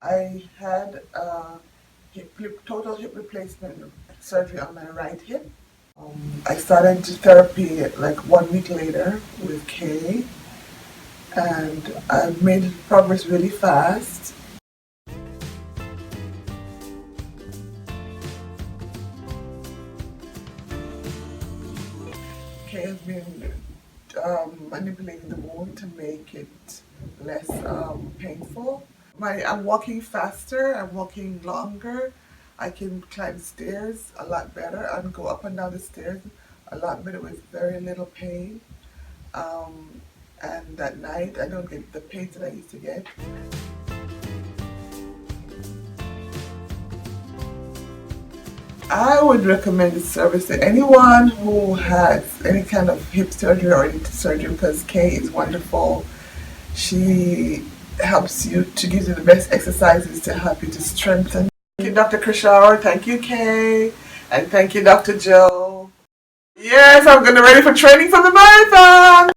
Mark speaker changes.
Speaker 1: I had total hip replacement surgery on my right hip. I started therapy like 1 week later with Kay, and I've made progress really fast. Kay has been manipulating the wound to make it less painful. I'm walking faster, I'm walking longer. I can climb stairs a lot better and go up and down the stairs a lot better with very little pain. Um, and at night, I don't get the pain that I used to get. I would recommend this service to anyone who has any kind of hip surgery or any surgery because Kay is wonderful. She helps you to give you the best exercises to help you to strengthen. Thank you, Dr. Krishar. Thank you, Kay. And thank you, Dr. Joe. Yes, I'm getting ready for training for the marathon.